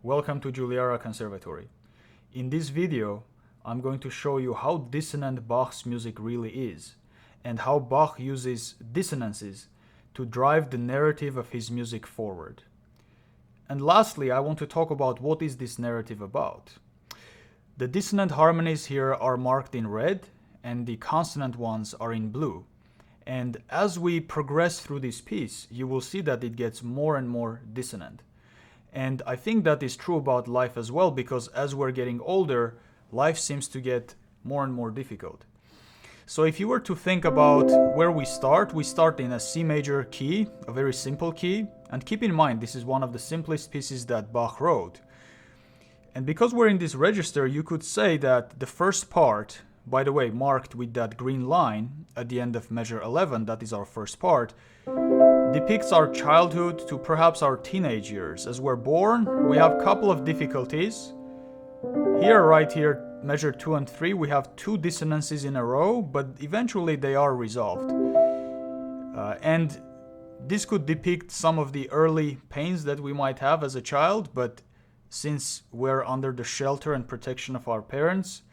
Welcome to Juleara Conservatory. In this video, I'm going to show you how dissonant Bach's music really is, and how Bach uses dissonances to drive the narrative of his music forward. And lastly, I want to talk about what is this narrative about. The dissonant harmonies here are marked in red, and the consonant ones are in blue. And as we progress through this piece, you will see that it gets more and more dissonant. And I think that is true about life as well, because as we're getting older, life seems to get more and more difficult. So if you were to think about where we start in a C major key, a very simple key. And keep in mind, this is one of the simplest pieces that Bach wrote. And because we're in this register, you could say that the first part, by the way, marked with that green line at the end of measure 11, that is our first part, depicts our childhood to perhaps our teenage years. As we're born, we have a couple of difficulties. Here, right here, measure 2 and 3, we have two dissonances in a row, but eventually they are resolved. And this could depict some of the early pains that we might have as a child, but since we're under the shelter and protection of our parents,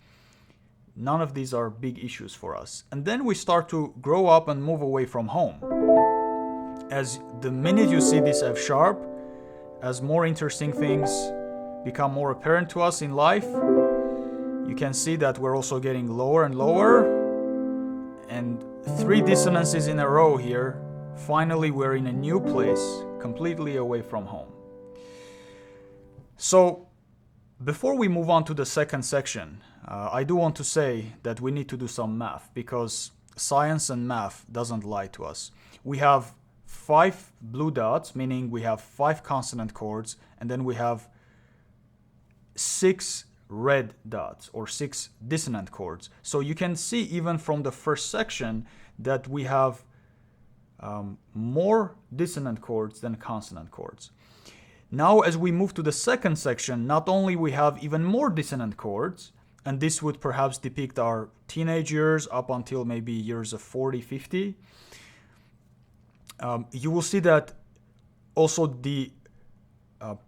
none of these are big issues for us. And then we start to grow up and move away from home. As the minute you see this F sharp, as more interesting things become more apparent to us in life, you can see that we're also getting lower and lower. And 3 dissonances in a row here. Finally, we're in a new place, completely away from home. So, before we move on to the second section, I do want to say that we need to do some math, because science and math doesn't lie to us. We have 5 blue dots, meaning we have 5 consonant chords, and then we have 6 red dots, or 6 dissonant chords. So you can see even from the first section that we have more dissonant chords than consonant chords. Now, as we move to the second section, not only we have even more dissonant chords, and this would perhaps depict our teenage years up until maybe years of 40, 50, you will see that also the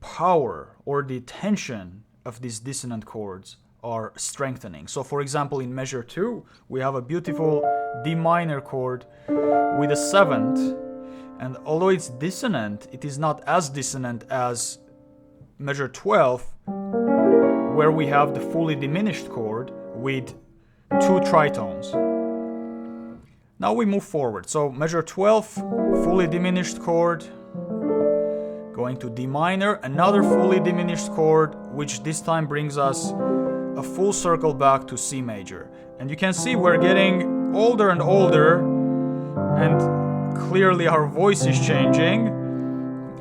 power or the tension of these dissonant chords are strengthening. So for example, in measure 2, we have a beautiful D minor chord with a 7th, and although it's dissonant, it is not as dissonant as measure 12, where we have the fully diminished chord with 2 tritones. Now we move forward. So measure 12, fully diminished chord, going to D minor, another fully diminished chord, which this time brings us a full circle back to C major. And you can see we're getting older and older, and clearly our voice is changing.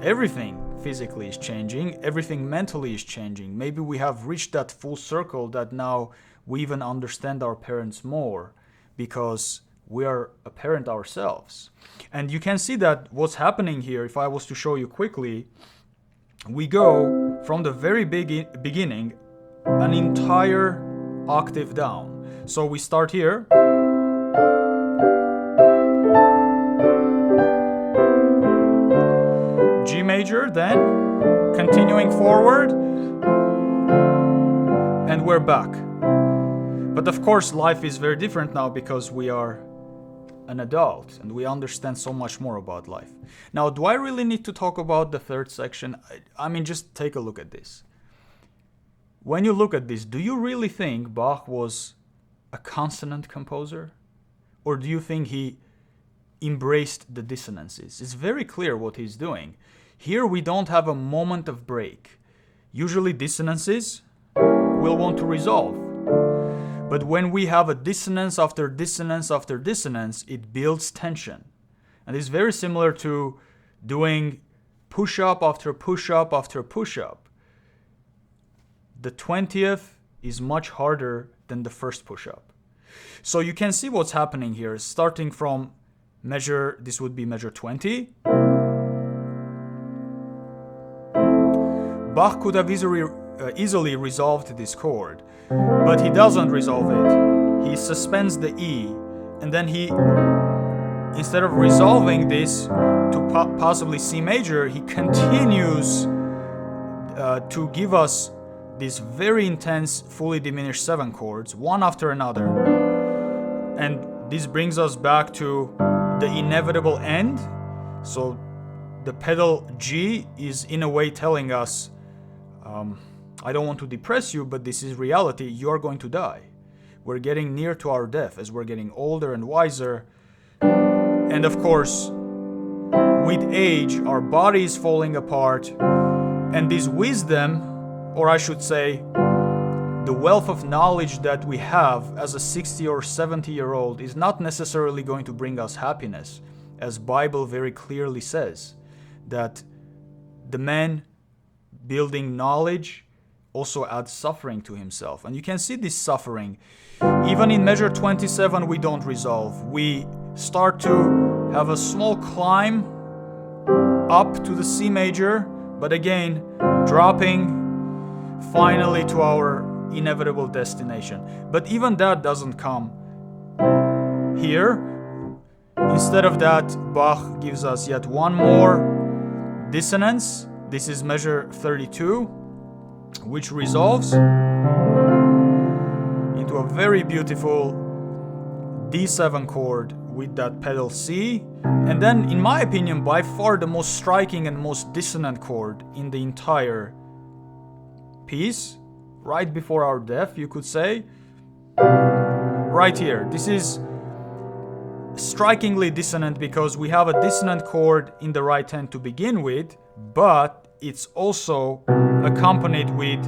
Everything physically is changing. Everything mentally is changing. Maybe we have reached that full circle that now we even understand our parents more, because we are a parent ourselves. And you can see that what's happening here, if I was to show you quickly, we go from the very beginning an entire octave down. So we start here. G major, then continuing forward, and we're back. But of course, life is very different now, because we are an adult and we understand so much more about life. Now, do I really need to talk about the third section? I mean, just take a look at this. When you look at this, do you really think Bach was a consonant composer? Or do you think he embraced the dissonances? It's very clear what he's doing. Here we don't have a moment of break. Usually dissonances will want to resolve. But when we have a dissonance after dissonance after dissonance, it builds tension. And it's very similar to doing push-up after push-up after push-up. The 20th is much harder than the first push-up. So you can see what's happening here. Starting from measure, this would be measure 20. Bach could have easily resolved this chord, but he doesn't resolve it. He suspends the E, and then he, instead of resolving this to possibly C major, he continues to give us these very intense, fully diminished 7 chords, one after another. And this brings us back to the inevitable end. So the pedal G is in a way telling us, I don't want to depress you, but this is reality. You're going to die. We're getting near to our death as we're getting older and wiser. And of course, with age, our body is falling apart. And this wisdom, or I should say, the wealth of knowledge that we have as a 60 or 70-year-old is not necessarily going to bring us happiness, as Bible very clearly says, that the man building knowledge also adds suffering to himself. And you can see this suffering. Even in measure 27, we don't resolve. We start to have a small climb up to the C major, but again, dropping finally to our inevitable destination. But even that doesn't come here. Instead of that, Bach gives us yet one more dissonance. This is measure 32, which resolves into a very beautiful D7 chord with that pedal C. And then, in my opinion, by far the most striking and most dissonant chord in the entire piece, right before our death, you could say. Right here. This is strikingly dissonant because we have a dissonant chord in the right hand to begin with, but it's also accompanied with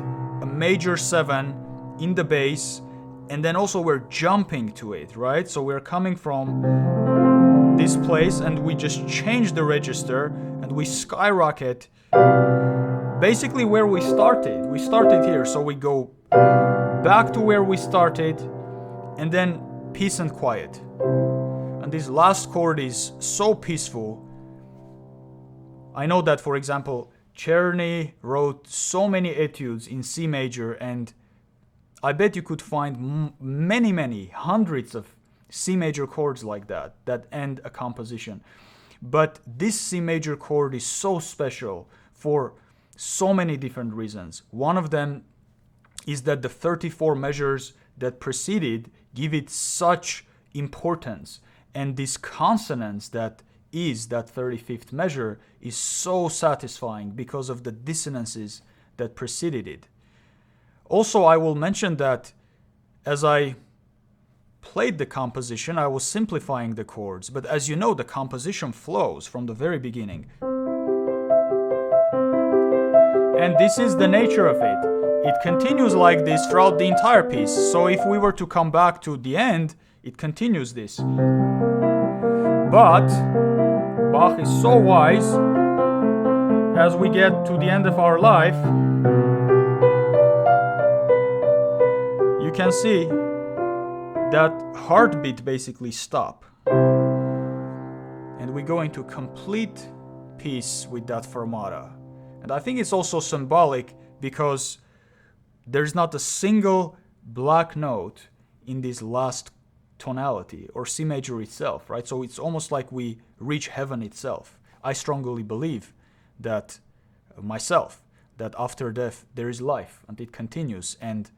a major 7 in the bass, and then also we're jumping to it, right? So we're coming from this place and we just change the register and we skyrocket basically where we started. We started here, so we go back to where we started, and then peace and quiet. And this last chord is so peaceful. I know that, for example, Czerny wrote so many etudes in C major, and I bet you could find many, hundreds of C major chords like that end a composition. But this C major chord is so special for so many different reasons. One of them is that the 34 measures that preceded give it such importance. And this consonance that is that 35th measure is so satisfying because of the dissonances that preceded it. Also, I will mention that as I played the composition, I was simplifying the chords. But as you know, the composition flows from the very beginning. And this is the nature of it. It continues like this throughout the entire piece. So if we were to come back to the end, it continues this. But Bach is so wise, as we get to the end of our life, you can see that heartbeat basically stop. And we go into complete peace with that fermata. And I think it's also symbolic because there's not a single black note in this last tonality or C major itself, right? So it's almost like we reach heaven itself. I strongly believe that myself, that after death there is life and it continues. And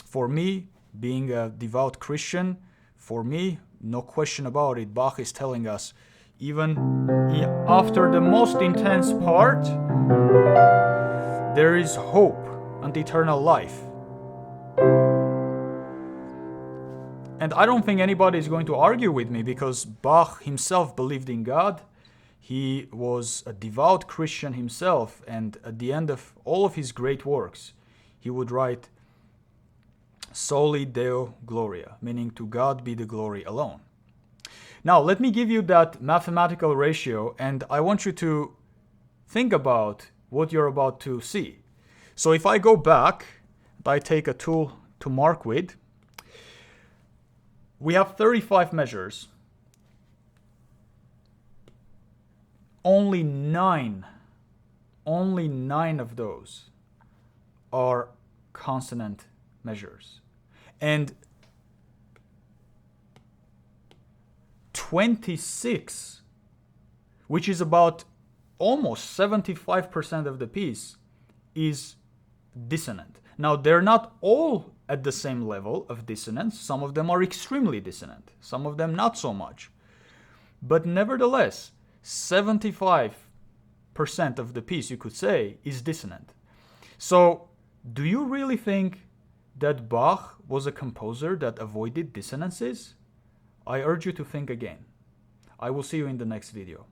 for me, being a devout Christian, for me, no question about it, Bach is telling us, even after the most intense part, there is hope and eternal life. And I don't think anybody is going to argue with me because Bach himself believed in God. He was a devout Christian himself, and at the end of all of his great works, he would write Soli Deo Gloria, meaning to God be the glory alone. Now, let me give you that mathematical ratio, and I want you to think about what you're about to see. So if I go back, and I take a tool to mark with, we have 35 measures. Only nine of those are consonant measures. And 26, which is about almost 75% of the piece, is dissonant. Now, they're not all at the same level of dissonance. Some of them are extremely dissonant, some of them not so much. But nevertheless, 75% of the piece, you could say, is dissonant. So, do you really think that Bach was a composer that avoided dissonances? I urge you to think again. I will see you in the next video.